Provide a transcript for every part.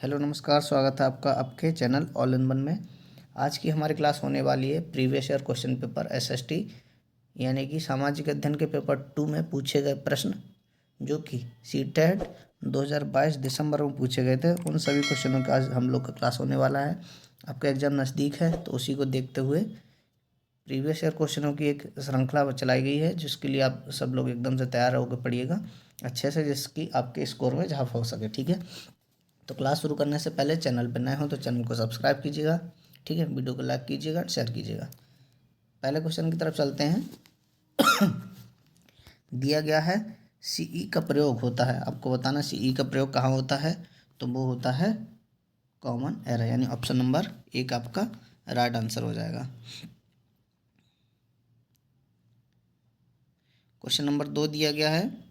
Hello नमस्कार, स्वागत है आपका आपके चैनल ऑल इन वन में। आज की हमारी क्लास होने वाली है previous year question paper SST यानी कि सामाजिक अध्ययन के पेपर 2 में पूछे गए प्रश्न जो कि सीटेट 2022 दिसंबर में पूछे गए थे। उन सभी क्वेश्चनों का आज हम लोग का क्लास होने वाला है। आपका एग्ज़ाम नज़दीक है तो उसी को देखते हुए प्रीवियस ईयर क्वेश्चनों की एक श्रृंखला चलाई गई है, जिसके लिए आप सब लोग एकदम से तैयार होकर पढ़िएगा अच्छे से, जिसकी आपके स्कोर में इजाफा हो सके। ठीक है, तो क्लास शुरू करने से पहले चैनल पर नए हो तो चैनल को सब्सक्राइब कीजिएगा। ठीक है, वीडियो को लाइक कीजिएगा, शेयर कीजिएगा। पहले क्वेश्चन की तरफ चलते हैं। दिया गया है सीई का प्रयोग होता है, आपको बताना सीई का प्रयोग कहाँ होता है, तो वो होता है कॉमन एरर, यानी ऑप्शन नंबर 1 आपका राइट आंसर हो जाएगा। क्वेश्चन नंबर 2 दिया गया है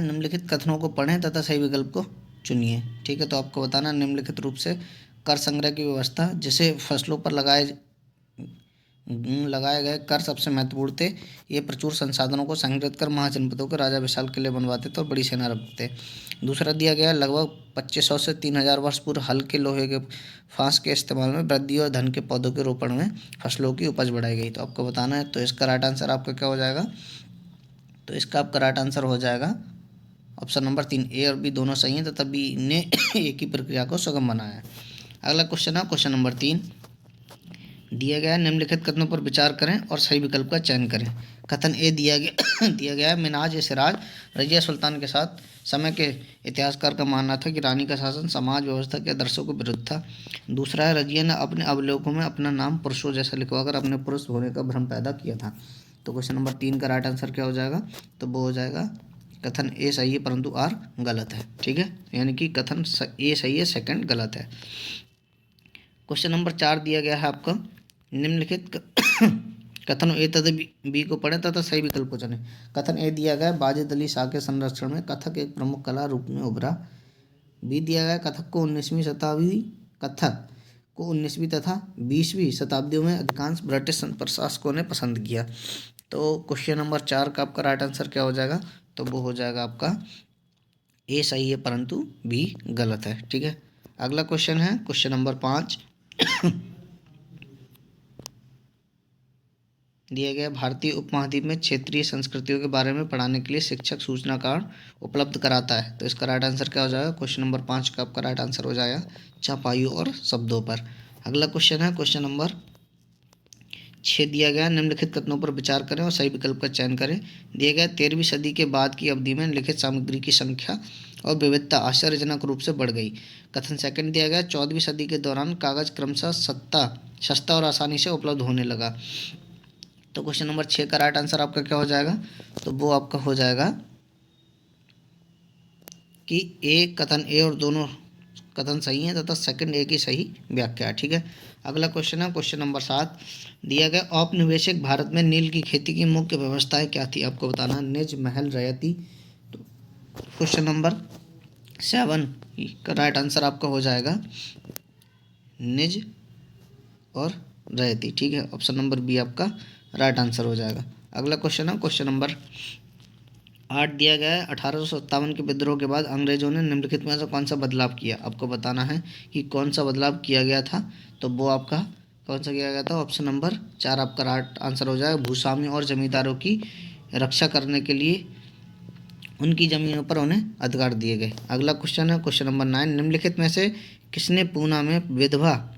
निम्नलिखित कथनों को पढ़ें तथा सही विकल्प को चुनिए। ठीक है, तो आपको बताना निम्नलिखित रूप से कर संग्रह की व्यवस्था, जिसे फसलों पर लगाए गए कर सबसे महत्वपूर्ण थे। ये प्रचुर संसाधनों को संग्रहित कर महाजनपदों के राजा विशाल किले बनवाते थे और बड़ी सेना रखते थे। दूसरा दिया गया लगभग 2500 से 3000 वर्ष पूर्व हल्के लोहे के फांस के इस्तेमाल में वृद्धि और धन के पौधों के रोपण में फसलों की उपज बढ़ाई गई। तो आपको बताना है, तो इसका राइट आंसर आपका क्या हो जाएगा, तो इसका आपका राइट आंसर हो जाएगा ऑप्शन नंबर 3। ए और बी दोनों सही हैं तथा बी ने एक ही प्रक्रिया को सुगम बनाया है। अगला क्वेश्चन है क्वेश्चन नंबर 3। दिया गया है निम्नलिखित कथनों पर विचार करें और सही विकल्प का चयन करें। कथन ए दिया गया है मिनाज ए सिराज रजिया सुल्तान के साथ समय के इतिहासकार का मानना था कि रानी का शासन समाज व्यवस्था के आदर्शों के विरुद्ध था। दूसरा है रजिया ने अपने अवलोकों में अपना नाम पुरुषों जैसा लिखवाकर अपने पुरुष होने का भ्रम पैदा किया था। तो क्वेश्चन नंबर 3 का राइट आंसर क्या हो जाएगा, तो वो हो जाएगा कथन ए सही है परंतु आर गलत है। ठीक है, यानी कि कथन ए सही है, सेकंड गलत है। क्वेश्चन नंबर 4 दिया गया है आपका निम्नलिखित कथन ए तथा बी को पढ़ें तथा सही विकल्प को चुनें। कथन ए दिया गया बाजेद अली शाह के संरक्षण में कथक एक प्रमुख कला रूप में उभरा। बी दिया गया कथक को 19वीं तथा 20वीं शताब्दियों में अधिकांश ब्रिटिश प्रशासकों ने पसंद किया। तो क्वेश्चन नंबर 4 का आपका राइट आंसर क्या हो जाएगा, तो वो हो जाएगा आपका ए सही है परंतु बी गलत है। ठीक है, अगला क्वेश्चन है क्वेश्चन नंबर 5। दिया गया भारतीय उपमहाद्वीप में क्षेत्रीय संस्कृतियों के बारे में पढ़ाने के लिए शिक्षक सूचना कार्ड उपलब्ध कराता है। तो इसका राइट आंसर क्या हो जाएगा, क्वेश्चन नंबर 5 का आपका राइट आंसर हो जाएगा चौपाइयों और शब्दों पर। अगला क्वेश्चन है क्वेश्चन नंबर 6। दिया गया निम्नलिखित कथनों पर विचार करें और सही विकल्प का चयन करें। दिया गया 13वीं सदी के बाद की अवधि में लिखित सामग्री की संख्या और विविधता आश्चर्यजनक रूप से बढ़ गई। कथन सेकंड दिया गया 14वीं सदी के दौरान कागज क्रमशः सस्ता और आसानी से उपलब्ध होने लगा। तो क्वेश्चन नंबर 6 का राइट आंसर आपका क्या हो जाएगा, तो वो आपका हो जाएगा कि कथन ए और दोनों कथन सही हैं तथा सेकंड ए की सही व्याख्या है। ठीक है, अगला क्वेश्चन है क्वेश्चन नंबर 7। दिया गया औपनिवेशिक भारत में नील की खेती की मुख्य व्यवस्थाएं क्या थी, आपको बताना निज महल रैयती। तो क्वेश्चन नंबर 7 का राइट आंसर आपका हो जाएगा निज और रैयती। ठीक है, ऑप्शन नंबर बी आपका राइट आंसर हो जाएगा। अगला क्वेश्चन है क्वेश्चन नंबर 8। दिया गया है 1857 के विद्रोह के बाद अंग्रेजों ने निम्नलिखित में से कौन सा बदलाव किया, आपको बताना है कि कौन सा बदलाव किया गया था। तो वो आपका कौन सा किया गया था, ऑप्शन नंबर 4 आपका राइट आंसर हो जाएगा भूस्वामी और जमींदारों की रक्षा करने के लिए उनकी ज़मीनों पर उन्हें अधिकार दिए गए। अगला क्वेश्चन है क्वेश्चन नंबर 9। निम्नलिखित में से किसने पूना में विधवा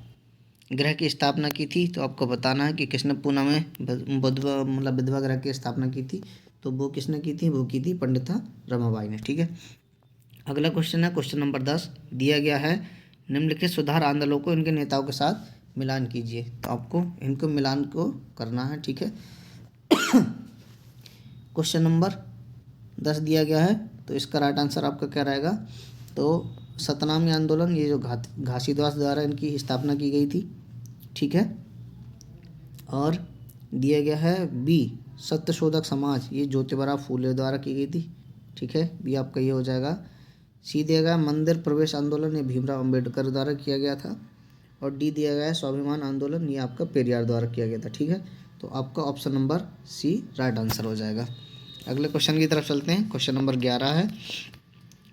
गृह की स्थापना की थी, तो आपको बताना है कि किसने पूना में विधवा गृह की स्थापना की थी। तो वो किसने की थी, वो की थी पंडिता रमाबाई ने। ठीक है, अगला क्वेश्चन है क्वेश्चन नंबर 10। दिया गया है निम्नलिखित सुधार आंदोलनों को इनके नेताओं के साथ मिलान कीजिए। तो आपको इनको मिलान को करना है। ठीक है, क्वेश्चन नंबर 10 दिया गया है, तो इसका राइट आंसर आपका क्या रहेगा, तो सतनामी आंदोलन, ये जो घासीदास द्वारा इनकी स्थापना की गई थी। ठीक है, और दिया गया है बी सत्यशोधक समाज, ये ज्योतिबा फूले द्वारा की गई थी। ठीक है, बी आपका ये हो जाएगा। सी दिया गया मंदिर प्रवेश आंदोलन, ये भीमराव अंबेडकर द्वारा किया गया था। और डी दिया गया है स्वाभिमान आंदोलन, ये आपका पेरियार द्वारा किया गया था। ठीक है, तो आपका option number C right answer हो जाएगा। अगले क्वेश्चन की तरफ चलते हैं। क्वेश्चन नंबर 11 है।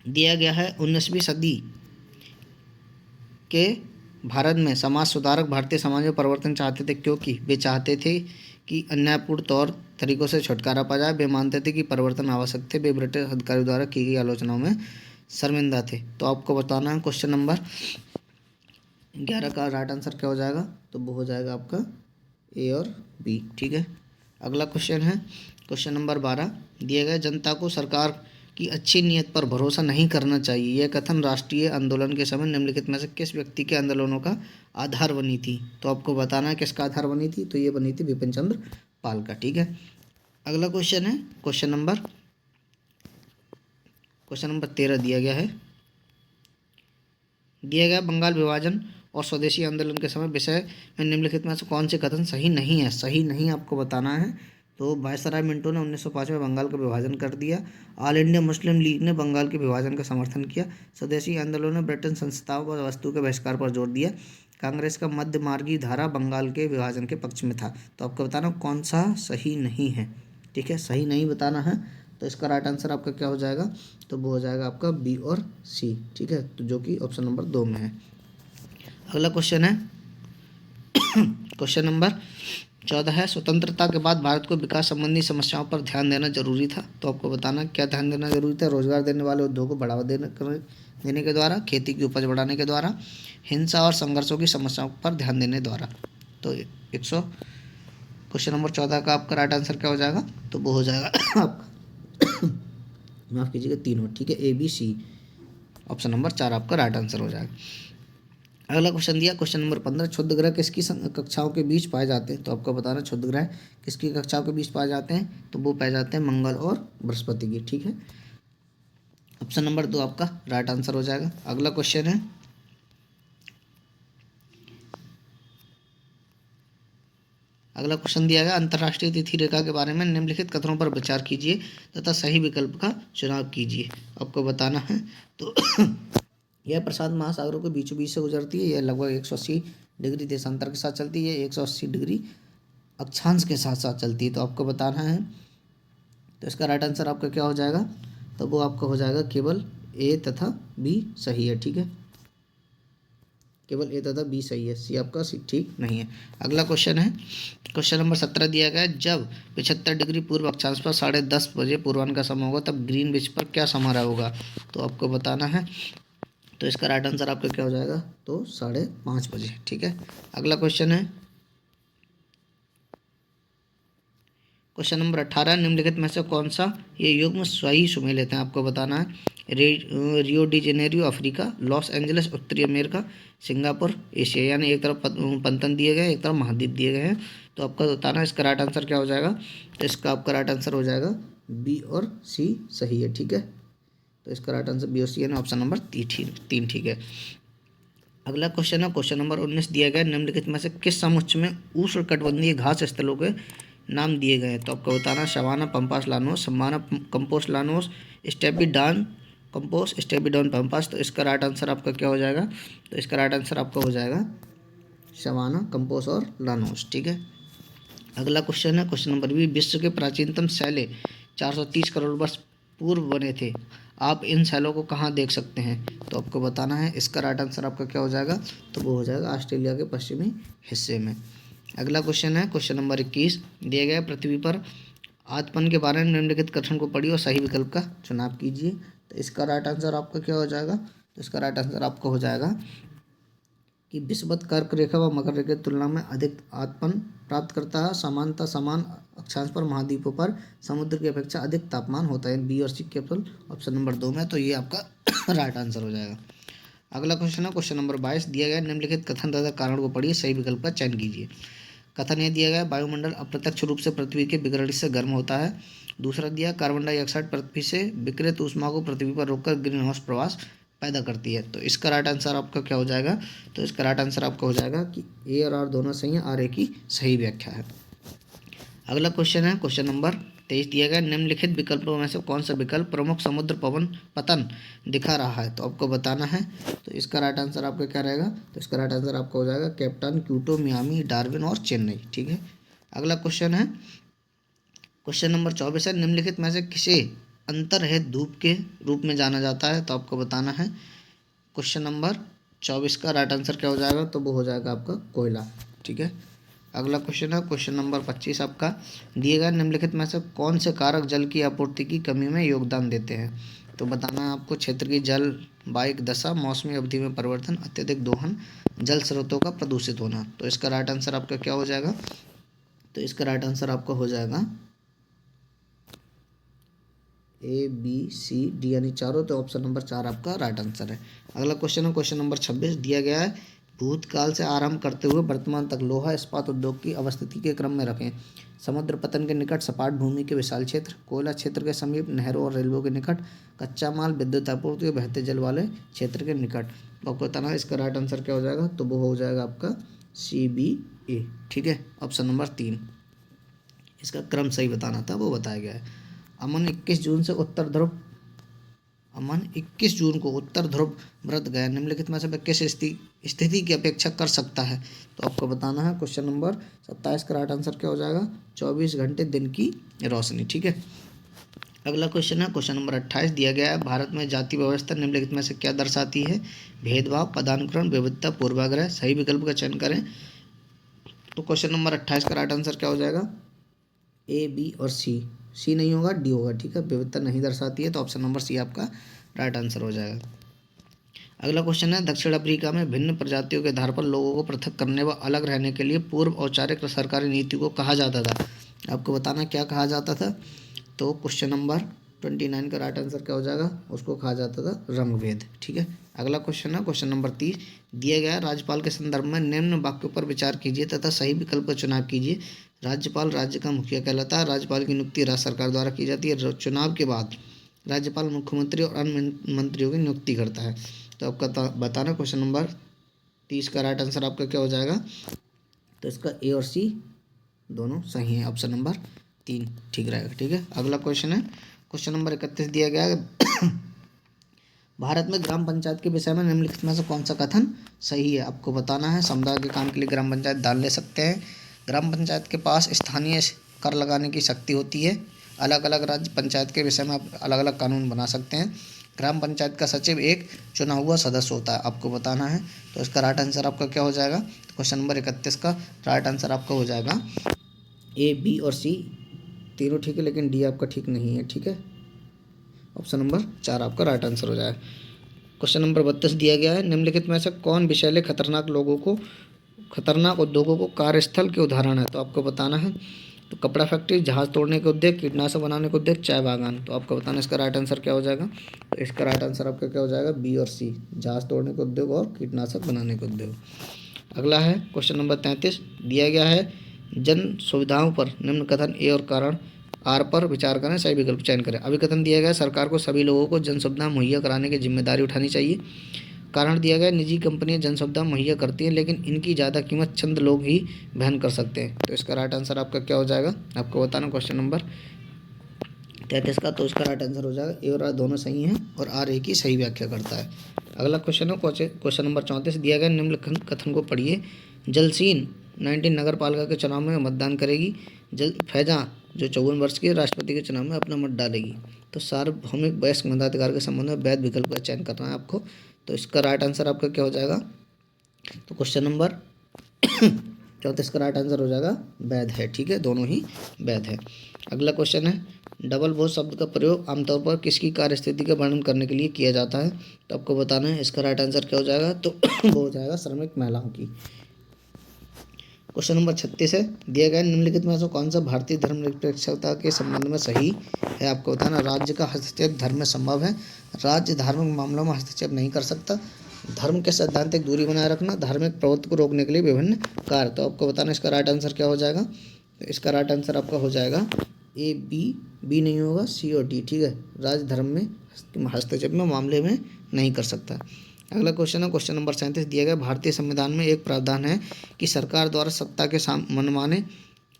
दिया गया है 19वीं सदी के भारत में समाज सुधारक भारतीय समाज में परिवर्तन चाहते थे, क्योंकि वे चाहते थे कि अन्यायपूर्ण तौर तरीकों से छुटकारा पा जाए। वे मानते थे कि परिवर्तन आवश्यक थे। वे ब्रिटिश अधिकारियों द्वारा की गई आलोचनाओं में शर्मिंदा थे। तो आपको बताना है क्वेश्चन नंबर 11 का राइट आंसर क्या हो जाएगा, तो वो हो जाएगा आपका ए और बी। ठीक है, अगला क्वेश्चन है क्वेश्चन नंबर 12 दिया गया जनता को सरकार की अच्छी नीयत पर भरोसा नहीं करना चाहिए, यह कथन राष्ट्रीय आंदोलन के समय निम्नलिखित में से किस व्यक्ति के आंदोलनों का आधार बनी थी। तो आपको बताना है किसका आधार बनी थी, तो ये बनी थी विपिन चंद्र पाल का। ठीक है, अगला क्वेश्चन है क्वेश्चन नंबर 13 दिया गया है। दिया गया बंगाल विभाजन और स्वदेशी आंदोलन के समय विषय में निम्नलिखित में से कौन से कथन सही नहीं है। सही नहीं आपको बताना है। तो वायसराय मिंटो ने 1905 में बंगाल का विभाजन कर दिया। ऑल इंडिया मुस्लिम लीग ने बंगाल के विभाजन का समर्थन किया। स्वदेशी आंदोलन ने ब्रिटेन संस्थाओं और वस्तु के बहिष्कार पर जोर दिया। कांग्रेस का मध्य मार्गी धारा बंगाल के विभाजन के पक्ष में था। तो आपको बताना कौन सा सही नहीं है। ठीक है, सही नहीं बताना है। तो इसका राइट आंसर आपका क्या हो जाएगा, तो वो हो जाएगा आपका बी और सी। ठीक है, तो जो कि ऑप्शन नंबर 2 में है। अगला क्वेश्चन है क्वेश्चन नंबर 14 है स्वतंत्रता के बाद भारत को विकास संबंधी समस्याओं पर ध्यान देना जरूरी था। तो आपको बताना क्या ध्यान देना जरूरी था। रोजगार देने वाले उद्योग को बढ़ावा देने के द्वारा, खेती की उपज बढ़ाने के द्वारा, हिंसा और संघर्षों की समस्याओं पर ध्यान देने द्वारा। तो 100 क्वेश्चन नंबर 14 का आपका राइट आंसर क्या हो जाएगा, तो वो हो जाएगा आपका माफ़ कीजिएगा 3 ठीक है, A B C. Option number 4 आपका राइट आंसर हो जाएगा। अगला क्वेश्चन दिया क्वेश्चन नंबर 15 क्षुद्र ग्रह किसकी कक्षाओं के बीच पाए जाते हैं। तो आपको बताना क्षुद्र ग्रह किसकी कक्षाओं के बीच पाए जाते हैं, तो वो पाए जाते हैं मंगल और बृहस्पति की। ठीक है, ऑप्शन नंबर 2 आपका राइट आंसर हो जाएगा। अगला क्वेश्चन है अगला क्वेश्चन दिया गया अंतर्राष्ट्रीय तिथि रेखा के बारे में निम्नलिखित कथनों पर विचार कीजिए तथा सही विकल्प का चुनाव कीजिए। आपको बताना है। तो यह प्रशांत महासागरों के बीचों बीच से गुजरती है। यह लगभग 180 डिग्री देशांतर के साथ चलती है। 180 डिग्री अक्षांश के साथ साथ चलती है। तो आपको बताना है। तो इसका राइट आंसर आपका क्या हो जाएगा, तो वो आपका हो जाएगा केवल ए तथा बी सही है। ठीक है, केवल ए तथा बी सही है, सी आपका ठीक नहीं है। अगला क्वेश्चन है क्वेश्चन नंबर 17 दिया गया है जब 75 डिग्री पूर्व अक्षांश पर 10:30 बजे पूर्वाह्न का समय होगा तब ग्रीनविच पर क्या समारोह होगा। तो आपको बताना है। तो इसका राइट आंसर आपका क्या हो जाएगा, तो 5:30 बजे। ठीक है, अगला क्वेश्चन है क्वेश्चन नंबर 18 निम्नलिखित में से कौन सा ये युग्म सही सुमेलित है। आपको बताना है। Rio de Janeiro Africa, Los Angeles उत्तरी अमेरिका, सिंगापुर एशिया। यानी एक तरफ पंतन दिए गए, एक तरफ महाद्वीप दिए गए हैं। तो आपका बताना है इसका राइट आंसर क्या हो जाएगा। तो इसका आपका राइट आंसर हो जाएगा बी और सी सही है। ठीक है, तो इसका राइट आंसर बी और सी है, ऑप्शन नंबर 3 ठीक है। अगला क्वेश्चन है क्वेश्चन नंबर 19 दिया गया निम्नलिखित में से किस समुच्च में उष्णकटिबंधीय घास स्थलों के नाम दिए गए हैं। तो आपको बताना savanna pampas llanos, savanna campos llanos, स्टेपिडान कंपोस्ट, स्टेपिडॉन पंपास। तो इसका राइट आंसर आपका क्या हो जाएगा, तो इसका राइट आंसर आपका हो जाएगा सवाना कंपोस्ट और लानोस। ठीक है, अगला क्वेश्चन है क्वेश्चन नंबर 20 विश्व के प्राचीनतम शैले 430 करोड़ वर्ष पूर्व बने थे। आप इन शैलों को कहाँ देख सकते हैं। तो आपको बताना है। इसका राइट आंसर आपका क्या हो जाएगा, तो वो हो जाएगा ऑस्ट्रेलिया के पश्चिमी हिस्से में। अगला क्वेश्चन है क्वेश्चन नंबर 21 दिया गया पृथ्वी पर आत्मन के बारे में निम्नलिखित कथन को पढ़िए और सही विकल्प का चुनाव कीजिए। तो इसका राइट आंसर आपका क्या हो जाएगा, तो इसका राइट आंसर आपका हो जाएगा कि विषुवत कर्क रेखा व मकर रेखा की तुलना में अधिक आत्मन प्राप्त करता है। समानता समान अक्षांश पर महाद्वीपों पर समुद्र की अपेक्षा अधिक तापमान होता है। बी और सी केवल ऑप्शन नंबर 2 में, तो ये आपका राइट आंसर हो जाएगा। अगला क्वेश्चन है क्वेश्चन नंबर 22 दिया गया निम्नलिखित कथन तथा कारण को पढ़िए सही विकल्प का चयन कीजिए। कथन ये दिया गया वायुमंडल अप्रत्यक्ष रूप से पृथ्वी के विकिरण से गर्म होता है। दूसरा दिया कार्बन डाइऑक्साइड पृथ्वी से विकिरित ऊष्मा को पृथ्वी पर रोककर ग्रीन हाउस प्रवास पैदा करती है। तो इसका राइट आंसर आपका क्या हो जाएगा, तो इसका राइट आंसर आपका हो जाएगा कि ए और आर दोनों सही है, आर ए की सही व्याख्या है। अगला क्वेश्चन है क्वेश्चन नंबर 23 दिया गया निम्नलिखित विकल्पों में से कौन सा विकल्प प्रमुख समुद्र पवन पतन दिखा रहा है। तो आपको बताना है। तो इसका राइट आंसर आपका क्या रहेगा, तो इसका राइट आंसर आपका हो जाएगा कैप्टन, क्यूटो, मियामी, डार्विन और चेन्नई। ठीक है, अगला क्वेश्चन है क्वेश्चन नंबर 24 है निम्नलिखित में से किसे अंतर्रहित धूप के रूप में जाना जाता है। तो आपको बताना है। क्वेश्चन नंबर 24 का राइट आंसर क्या हो जाएगा, तो वो हो जाएगा आपका कोयला। ठीक है, अगला क्वेश्चन है क्वेश्चन नंबर 25 आपका। दिए गए निम्नलिखित में से कौन से कारक जल की आपूर्ति की कमी में योगदान देते हैं। तो बताना है आपको क्षेत्र की जल वायिक दशा, मौसमी अवधि में परिवर्तन, अत्यधिक दोहन, जल स्रोतों का प्रदूषित होना। तो इसका राइट आंसर आपका क्या हो जाएगा, तो इसका राइट आंसर आपका हो जाएगा ए बी सी डी यानी चारों, तो ऑप्शन नंबर 4 आपका राइट आंसर है। अगला क्वेश्चन है क्वेश्चन नंबर 26। दिया गया है भूतकाल से आरंभ करते हुए वर्तमान तक लोहा इस्पात उद्योग की अवस्थिति के क्रम में रखें। समुद्र पतन के निकट, सपाट भूमि के विशाल क्षेत्र, कोयला क्षेत्र के समीप, नहरों और रेलवे के निकट, कच्चा माल, विद्युत आपूर्ति और बहते जल वाले क्षेत्र के निकट। तो आपको बताना है इसका राइट आंसर क्या हो जाएगा, तो वो हो जाएगा आपका CBA। ठीक है, ऑप्शन नंबर 3। इसका क्रम सही बताना था, वो बताया गया है। अमन 21 जून से उत्तर ध्रुव अमन 21 जून को उत्तर ध्रुव व्रत गया, निम्नलिखित में से वह किस स्थिति की अपेक्षा कर सकता है। तो आपको बताना है क्वेश्चन नंबर 27 का राइट आंसर क्या हो जाएगा, 24 घंटे दिन की रोशनी। ठीक है, अगला क्वेश्चन है क्वेश्चन नंबर 28। दिया गया है भारत में जाति व्यवस्था निम्नलिखित में से क्या दर्शाती है। भेदभाव, पदानुक्रम, विविधता, पूर्वाग्रह। सही विकल्प का चयन करें। तो क्वेश्चन नंबर 28 का राइट आंसर क्या हो जाएगा, A, B और C नहीं होगा, D होगा। ठीक है, विविधता नहीं दर्शाती है, तो ऑप्शन नंबर C आपका राइट आंसर हो जाएगा। अगला क्वेश्चन है दक्षिण अफ्रीका में भिन्न प्रजातियों के आधार पर लोगों को पृथक करने व अलग रहने के लिए पूर्व औपचारिक सरकारी नीति को कहा जाता था। आपको बताना क्या कहा जाता था। तो क्वेश्चन नंबर 29 का राइट आंसर क्या हो जाएगा, उसको कहा जाता था रंगभेद। ठीक है, अगला क्वेश्चन है क्वेश्चन नंबर 30। दिया गया राज्यपाल के संदर्भ में निम्न वाक्यों पर विचार कीजिए तथा सही विकल्प का चुनाव कीजिए। राज्यपाल राज्य का मुखिया कहलाता है। राज्यपाल की नियुक्ति राज्य सरकार द्वारा की जाती है। चुनाव के बाद राज्यपाल मुख्यमंत्री और अन्य मंत्रियों की नियुक्ति करता है। तो आपका बताना क्वेश्चन नंबर 30 का राइट आंसर आपका क्या हो जाएगा, तो इसका A और C दोनों सही हैं, ऑप्शन नंबर 3 ठीक रहेगा। ठीक है, अगला क्वेश्चन है क्वेश्चन नंबर 31। दिया गया है भारत में ग्राम पंचायत के विषय में निम्नलिखित में से कौन सा कथन सही है। आपको बताना है समुदाय के काम के लिए ग्राम पंचायत दान ले सकते हैं। ग्राम पंचायत के पास स्थानीय कर लगाने की शक्ति होती है। अलग अलग राज्य पंचायत के विषय में आप अलग अलग कानून बना सकते हैं। ग्राम पंचायत का सचिव एक चुना हुआ सदस्य होता है। आपको बताना है, तो इसका राइट आंसर आपका क्या हो जाएगा, क्वेश्चन नंबर 31 का राइट आंसर आपका हो जाएगा A, B और C तीनों ठीक है, लेकिन D आपका ठीक नहीं है। ठीक है, ऑप्शन नंबर 4 आपका राइट आंसर हो जाएगा। क्वेश्चन नंबर 32 दिया गया है निम्नलिखित में से कौन विषैले खतरनाक उद्योगों को कार्यस्थल के उदाहरण है। तो आपको बताना है, तो कपड़ा फैक्ट्री, जहाज तोड़ने के उद्योग, कीटनाशक बनाने के उद्योग, चाय बागान। तो आपको बताना इसका राइट आंसर क्या हो जाएगा, तो इसका राइट आंसर आपका क्या हो जाएगा, B और C, जहाज तोड़ने के उद्योग और कीटनाशक बनाने के उद्योग। अगला है क्वेश्चन नंबर 33। दिया गया है जन सुविधाओं पर निम्न कथन A और कारण R पर विचार करें, सही विकल्प चयन करें। अभिकथन दिया गया सरकार को सभी लोगों को जन सुविधा मुहैया कराने की जिम्मेदारी उठानी चाहिए। कारण दिया गया निजी कंपनियां जन सुविधा मुहैया करती हैं, लेकिन इनकी ज़्यादा कीमत चंद लोग ही वहन कर सकते हैं। तो इसका राइट आंसर आपका क्या हो जाएगा, आपको बताना क्वेश्चन नंबर 33 का, तो इसका राइट आंसर हो जाएगा A और R दोनों सही हैं और R A की सही व्याख्या करता है। अगला क्वेश्चन है क्वेश्चन नंबर 34। दिया गया निम्न कथन को पढ़िए। जलसीन 19 नगर पालिका के चुनाव में मतदान करेगी। फैजा जो 54 वर्ष की राष्ट्रपति के चुनाव में अपना मत डालेगी। तो सार्वभौमिक वयस्क मताधिकार के संबंध में वैध विकल्प का चयन करना है आपको। तो इसका राइट आंसर आपका क्या हो जाएगा, तो क्वेश्चन नंबर 34 का राइट आंसर हो जाएगा वैध है। ठीक है, दोनों ही वैध है। अगला क्वेश्चन है डबल बोझ शब्द का प्रयोग आमतौर पर किसकी कार्यस्थिति का वर्णन करने के लिए किया जाता है। तो आपको बताना है इसका राइट आंसर क्या हो जाएगा, तो वो हो जाएगा श्रमिक महिलाओं की। क्वेश्चन नंबर 36 है। दिया गया निम्नलिखित में से कौन सा भारतीय धर्मनिरपेक्षता के संबंध में सही है। आपको बताना राज्य का हस्तक्षेप धर्म में संभव है। राज्य धार्मिक मामलों में हस्तक्षेप नहीं कर सकता। धर्म के सैद्धांतिक दूरी बनाए रखना, धार्मिक प्रवृत्ति को रोकने के लिए विभिन्न कार्य। तो आपको बताना इसका राइट आंसर क्या हो जाएगा, तो इसका राइट आंसर आपका हो जाएगा A, B नहीं होगा, C और D। ठीक है, राज्य धर्म में हस्तक्षेप में मामले में नहीं कर सकता। अगला क्वेश्चन है क्वेश्चन नंबर 37। दिया गया भारतीय संविधान में एक प्रावधान है कि सरकार द्वारा सत्ता के मनमाने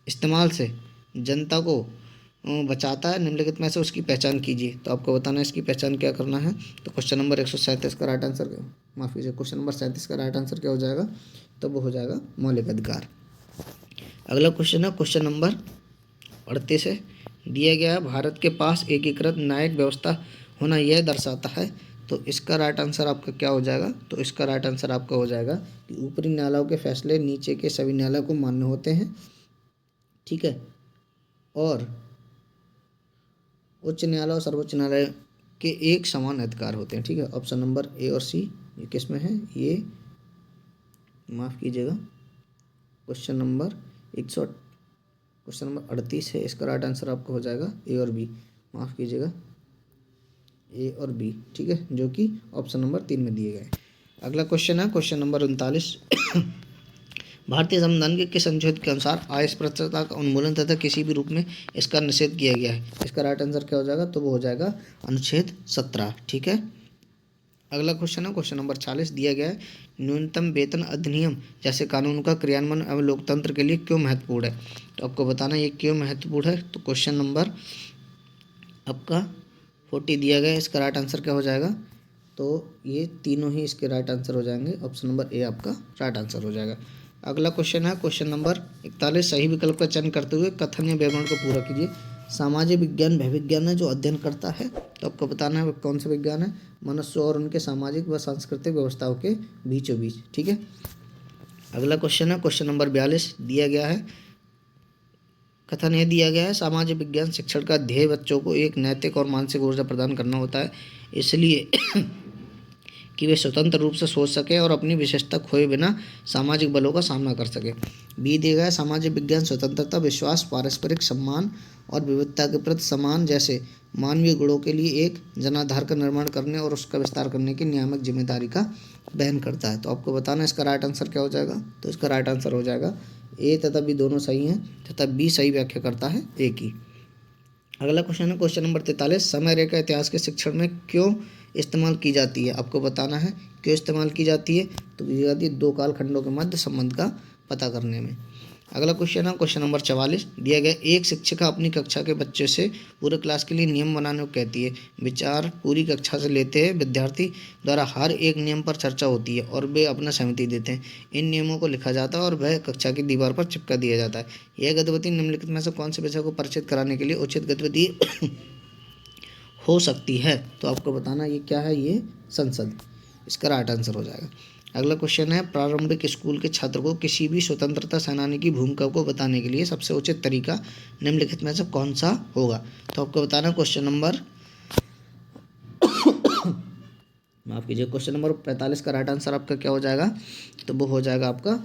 इस्तेमाल से जनता को बचाता है। निम्नलिखित में से उसकी पहचान कीजिए। तो आपको बताना है इसकी पहचान क्या करना है। तो क्वेश्चन नंबर 137 का राइट आंसर माफ़ कीजिए, क्वेश्चन नंबर 37 का राइट आंसर क्या हो जाएगा, तो वो हो जाएगा मौलिक अधिकार। अगला क्वेश्चन है क्वेश्चन नंबर 38 है। दिया गया भारत के पास एकीकृत न्यायिक व्यवस्था होना यह दर्शाता है। तो इसका राइट आंसर आपका क्या हो जाएगा? तो इसका राइट आंसर आपका हो जाएगा कि ऊपरी न्यायालयों के फैसले नीचे के सभी न्यायालयों को मान्य होते हैं, ठीक है, और उच्च न्यायालय और सर्वोच्च न्यायालय के एक समान अधिकार होते हैं, ठीक है। ऑप्शन नंबर ए और सी ये किस में है? ये माफ़ कीजिएगा, क्वेश्चन नंबर 38 है, इसका राइट आंसर आपका हो जाएगा ए और बी, माफ़ कीजिएगा, ए और बी, ठीक है, जो कि ऑप्शन नंबर 3 में दिए गए। अगला क्वेश्चन है क्वेश्चन नंबर 39। भारतीय संविधान के किस अनुच्छेद के अनुसार अस्पृश्यता का उन्मूलन तथा किसी भी रूप में इसका निषेध किया गया है? इसका राइट आंसर क्या हो जाएगा? तो वो हो जाएगा अनुच्छेद 17, ठीक है। अगला क्वेश्चन है क्वेश्चन नंबर 40 दिया गया है, न्यूनतम वेतन अधिनियम जैसे कानून का क्रियान्वयन एवं लोकतंत्र के लिए क्यों महत्वपूर्ण है? तो आपको बताना ये क्यों महत्वपूर्ण है। तो क्वेश्चन नंबर आपका 40 दिया गया है, इसका राइट आंसर क्या हो जाएगा? तो ये तीनों ही इसके राइट आंसर हो जाएंगे, ऑप्शन नंबर ए आपका राइट आंसर हो जाएगा। अगला क्वेश्चन है क्वेश्चन नंबर 41, सही विकल्प का चयन करते हुए कथन या विवरण को पूरा कीजिए। सामाजिक विज्ञान वह विज्ञान है जो अध्ययन करता है, तो आपको बताना है कौन सा विज्ञान है? मनुष्य और उनके सामाजिक व सांस्कृतिक व्यवस्थाओं के बीचों बीच, ठीक है। अगला क्वेश्चन है क्वेश्चन नंबर 42 दिया गया है, कथन यह दिया गया है, सामाजिक विज्ञान शिक्षण का ध्येय बच्चों को एक नैतिक और मानसिक ऊर्जा प्रदान करना होता है, इसलिए कि वे स्वतंत्र रूप से सोच सकें और अपनी विशेषता खोए बिना सामाजिक बलों का सामना कर सकें। बी दिया गया है, सामाजिक विज्ञान स्वतंत्रता, विश्वास, पारस्परिक सम्मान और विविधता के प्रति सम्मान जैसे मानवीय गुणों के लिए एक जनाधार का निर्माण करने और उसका विस्तार करने की नियामक जिम्मेदारी का वहन करता है। तो आपको बताना इसका राइट आंसर क्या हो जाएगा? तो इसका राइट आंसर हो जाएगा ए तथा बी दोनों सही हैं तथा बी सही व्याख्या करता है ए की। अगला क्वेश्चन है क्वेश्चन नंबर 43, समय रेखा इतिहास के शिक्षण में क्यों इस्तेमाल की जाती है? आपको बताना है क्यों इस्तेमाल की जाती है। तो की जाती है दो कालखंडों के मध्य संबंध का पता करने में। अगला क्वेश्चन है क्वेश्चन नंबर 44 दिया गया, एक शिक्षिका अपनी कक्षा के बच्चे से पूरे क्लास के लिए नियम बनाने को कहती है, विचार पूरी कक्षा से लेते हैं, विद्यार्थी द्वारा हर एक नियम पर चर्चा होती है और वे अपना सहमति देते हैं, इन नियमों को लिखा जाता है और वह कक्षा की दीवार पर चिपका दिया जाता है। यह गतिविधि निम्नलिखित में से कौन से विषय को परिचित कराने के लिए उचित गतिविधि हो सकती है? तो आपको बताना ये क्या है? ये संसद, इसका राइट आंसर हो जाएगा। अगला क्वेश्चन है, प्रारंभिक स्कूल के छात्र को किसी भी स्वतंत्रता सेनानी की भूमिका को बताने के लिए सबसे उचित तरीका निम्नलिखित में से कौन सा होगा? तो आपको बताना क्वेश्चन नंबर माफ कीजिए क्वेश्चन नंबर 45 का राइट आंसर आपका क्या हो जाएगा? तो वो हो जाएगा आपका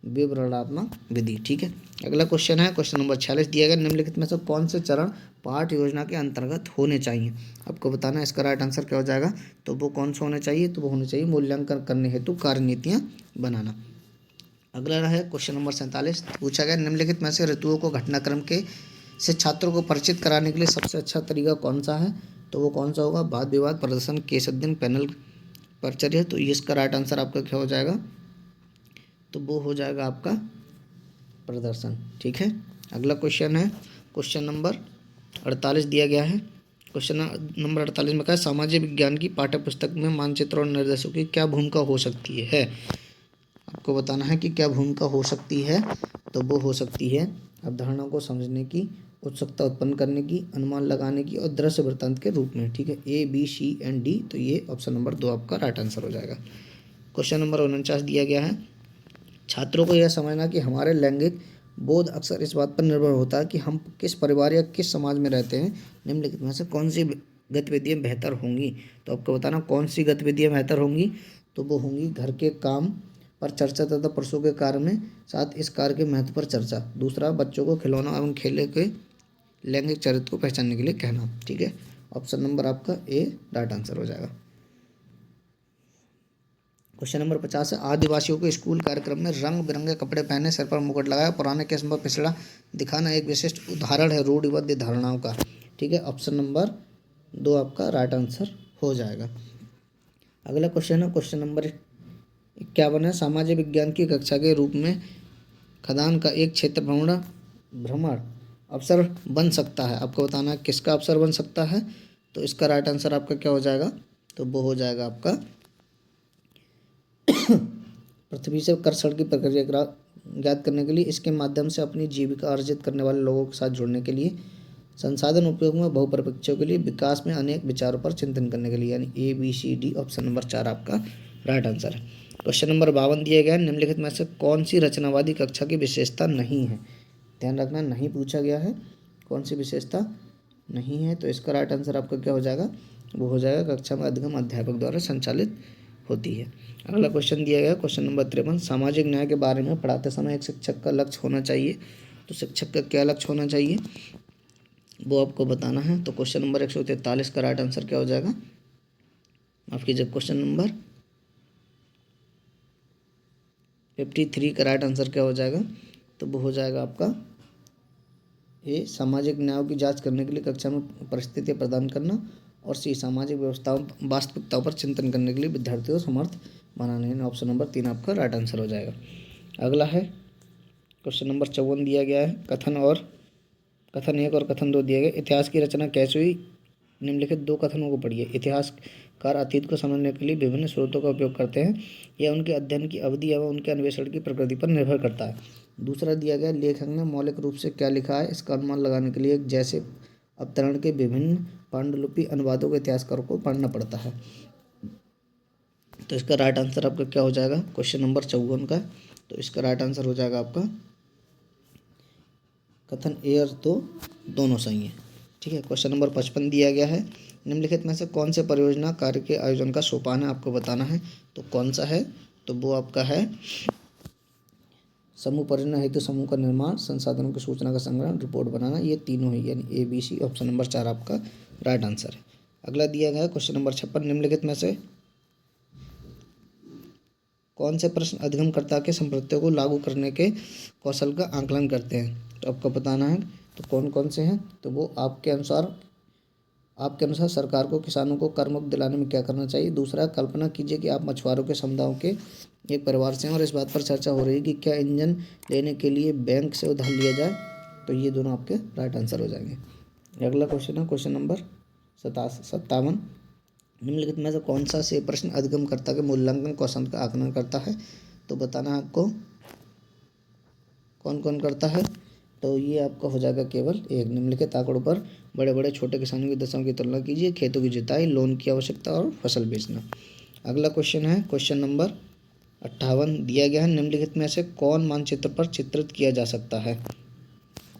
विवरणात्मक विधि, ठीक है। अगला क्वेश्चन है क्वेश्चन नंबर 46 दिया गया, निम्नलिखित में से कौन से चरण पाठ योजना के अंतर्गत होने चाहिए? आपको बताना है इसका राइट आंसर क्या हो जाएगा? तो वो कौन से होने चाहिए? तो वो होने चाहिए मूल्यांकन करने हेतु कार्यनीतियाँ बनाना। अगला है क्वेश्चन नंबर 47, पूछा गया निम्नलिखित में से ऋतुओं को घटनाक्रम के से छात्रों को परिचित कराने के लिए सबसे अच्छा तरीका कौन सा है? तो वो कौन सा होगा? वाद विवाद, प्रदर्शन, केस अध्ययन, पैनल परिचर्या। तो ये इसका राइट आंसर आपका क्या हो जाएगा? तो वो हो जाएगा आपका प्रदर्शन, ठीक है। अगला क्वेश्चन है क्वेश्चन नंबर 48 दिया गया है, क्वेश्चन नंबर 48 में कहा, सामाजिक विज्ञान की पाठ्य पुस्तक में मानचित्र और निर्देशों की क्या भूमिका हो सकती है? आपको बताना है कि क्या भूमिका हो सकती है। तो वो हो सकती है अवधारणाओं को समझने की, उत्सुकता उत्पन्न करने की, अनुमान लगाने की और दृश्य वृत्तांत के रूप में, ठीक है। A B C and D, तो ये ऑप्शन नंबर 2 आपका राइट आंसर हो जाएगा। क्वेश्चन नंबर 49 दिया गया है, छात्रों को यह समझना कि हमारे लैंगिक बोध अक्सर इस बात पर निर्भर होता है कि हम किस परिवार या किस समाज में रहते हैं, निम्नलिखित में से कौन सी गतिविधियाँ बेहतर होंगी? तो आपको बताना कौन सी गतिविधियाँ बेहतर होंगी। तो वो होंगी घर के काम पर चर्चा तथा पुरुषों के कार्य में साथ इस कार्य के महत्व पर चर्चा। दूसरा, बच्चों को खिलौना एवं खेले के लैंगिक चरित्र को पहचानने के लिए कहना, ठीक है। ऑप्शन नंबर आपका ए राइट आंसर हो जाएगा। क्वेश्चन नंबर 50 है, आदिवासियों के स्कूल कार्यक्रम में रंग बिरंगे कपड़े पहने, सिर पर मुकुट लगाया, पुराने किस्म पर पिछड़ा दिखाना एक विशिष्ट उदाहरण है रूढ़िबद्ध धारणाओं का, ठीक है। ऑप्शन नंबर 2 आपका राइट आंसर हो जाएगा। अगला क्वेश्चन है क्वेश्चन नंबर 51 है, सामाजिक विज्ञान की कक्षा के रूप में खदान का एक क्षेत्र भ्रमण अवसर बन सकता है। आपको बताना है किसका अवसर बन सकता है। तो इसका राइट आंसर आपका क्या हो जाएगा? तो वो हो जाएगा आपका पृथ्वी से कर्षण की प्रक्रिया ज्ञात करने के लिए, इसके माध्यम से अपनी जीविका अर्जित करने वाले लोगों के साथ जुड़ने के लिए, संसाधन उपयोग में बहुपरपक्षों के लिए विकास में अनेक विचारों पर चिंतन करने के लिए, यानी ABCD ऑप्शन नंबर 4 आपका राइट आंसर है। क्वेश्चन नंबर 52 दिया गया है, निम्नलिखित में से कौन सी रचनावादी कक्षा की विशेषता नहीं है। ध्यान रखना, नहीं पूछा गया है कौन सी विशेषता नहीं है, तो इसका राइट आंसर आपका क्या हो जाएगा, वो हो जाएगा कक्षा में अधिगम अध्यापक द्वारा संचालित होती है। अगला क्वेश्चन दिया गया क्वेश्चन नंबर 53, सामाजिक न्याय के बारे में पढ़ाते समय एक शिक्षक का लक्ष्य होना चाहिए। तो शिक्षक का क्या लक्ष्य होना चाहिए वो आपको बताना है। तो क्वेश्चन नंबर 143 का राइट आंसर क्या हो जाएगा, माफ कीजिए, क्वेश्चन नंबर 53 का राइट आंसर क्या हो जाएगा, तो वो हो जाएगा आपका ए, सामाजिक न्याय की जांच करने के लिए कक्षा में परिस्थितियाँ प्रदान करना, और सी, सामाजिक व्यवस्थाओं वास्तविकताओं पर चिंतन करने के लिए विद्यार्थियों को समर्थ बनाने। ऑप्शन नंबर 3 आपका राइट आंसर हो जाएगा। अगला है क्वेश्चन नंबर 54 दिया गया है, कथन 1 और कथन 2 दिया गया, इतिहास की रचना कैसे हुई, निम्नलिखित दो कथनों को पढ़िए। इतिहासकार अतीत को समझने के लिए विभिन्न स्रोतों का उपयोग करते हैं, यह उनके अध्ययन की अवधि एवं उनके अन्वेषण की प्रकृति पर निर्भर करता है। दूसरा दिया गया, लेखक ने मौलिक रूप से क्या लिखा है, इसका अनुमान लगाने के लिए जैसे अवतरण के विभिन्न पांडुलिपि अनुवादों को इतिहासकारों को पढ़ना पड़ता है। तो इसका राइट आंसर आपका क्या हो जाएगा, क्वेश्चन नंबर 54 का, तो इसका राइट आंसर हो जाएगा आपका कथन ए और 2 दोनों सही हैं। ठीक है, क्वेश्चन नंबर 55 दिया गया है, निम्नलिखित में से कौन से परियोजना कार्य के आयोजन का सोपान है, आपको बताना है। तो कौन सा है, तो वो आपका है समूह परियोजना हेतु समूह का निर्माण, संसाधनों की सूचना का संग्रहण, रिपोर्ट बनाना, ये तीनों ही, यानी ABC ऑप्शन नंबर 4 आपका राइट आंसर है। अगला दिया गया है क्वेश्चन नंबर 56, निम्नलिखित में से कौन से प्रश्न अधिगमकर्ता के संप्रत्यों को लागू करने के कौशल का आंकलन करते हैं, तो आपको बताना है। तो कौन कौन से हैं, तो वो आपके अनुसार सरकार को किसानों को कर मुक्त दिलाने में क्या करना चाहिए। दूसरा, कल्पना कीजिए कि आप मछुआरों के समुदायों के एक परिवार से हैं और इस बात पर चर्चा हो रही है कि क्या इंजन लेने के लिए बैंक से उधार लिया जाए। तो ये दोनों आपके राइट आंसर हो जाएंगे। अगला क्वेश्चन है क्वेश्चन नंबर 57, निम्नलिखित में से कौन सा से प्रश्न अधिगमकर्ता के मूल्यांकन कौशल का आकलन करता है, तो बताना है आपको कौन कौन करता है। तो ये आपका हो जाएगा केवल एक, निम्नलिखित आंकड़ों पर बड़े बड़े छोटे किसानों की दशाओं की तुलना कीजिए, खेतों की जुताई, लोन की आवश्यकता और फसल बेचना। अगला क्वेश्चन है क्वेश्चन नंबर 58 दिया गया है, निम्नलिखित में से कौन मानचित्र पर चित्रित किया जा सकता है,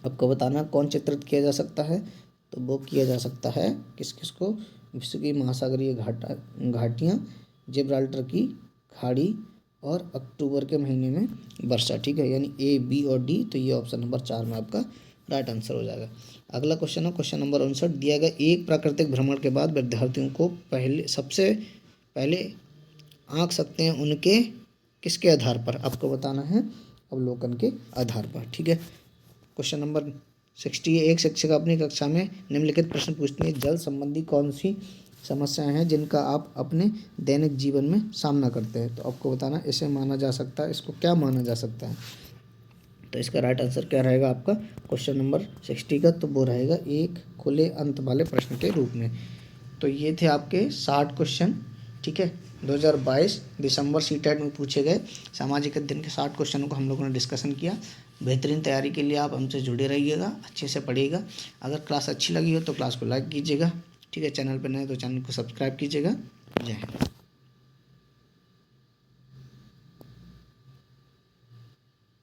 आपको बताना कौन चित्रित किया जा सकता है। तो वो किया जा सकता है किस किस को, विश्व की महासागरीय घाटियाँ, जिब्राल्टर की खाड़ी और अक्टूबर के महीने में वर्षा। ठीक है, यानी A, B और D, तो ये ऑप्शन नंबर 4 में आपका राइट आंसर हो जाएगा। अगला क्वेश्चन है क्वेश्चन नंबर 59 दिया गया, एक प्राकृतिक भ्रमण के बाद विद्यार्थियों को सबसे पहले आंक सकते हैं उनके किसके आधार पर, आपको बताना है अवलोकन के आधार पर। ठीक है, क्वेश्चन नंबर 60, एक शिक्षक अपनी कक्षा में निम्नलिखित प्रश्न पूछते हैं, जल संबंधी कौन सी समस्याएं हैं जिनका आप अपने दैनिक जीवन में सामना करते हैं। तो आपको बताना इसे माना जा सकता है, इसको क्या माना जा सकता है। तो इसका राइट आंसर क्या रहेगा आपका क्वेश्चन नंबर 60 का, तो वो रहेगा एक खुले अंत वाले प्रश्न के रूप में। तो ये थे आपके 60 क्वेश्चन। ठीक है, 2022 दिसंबर सीटेट में पूछे गए सामाजिक अध्ययन के 60 क्वेश्चनों को हम लोगों ने डिस्कशन किया। बेहतरीन तैयारी के लिए आप हमसे जुड़े रहिएगा, अच्छे से पढ़िएगा। अगर क्लास अच्छी लगी हो तो क्लास को लाइक कीजिएगा। ठीक है, चैनल पर नए तो चैनल को सब्सक्राइब कीजिएगा। जय हिंद।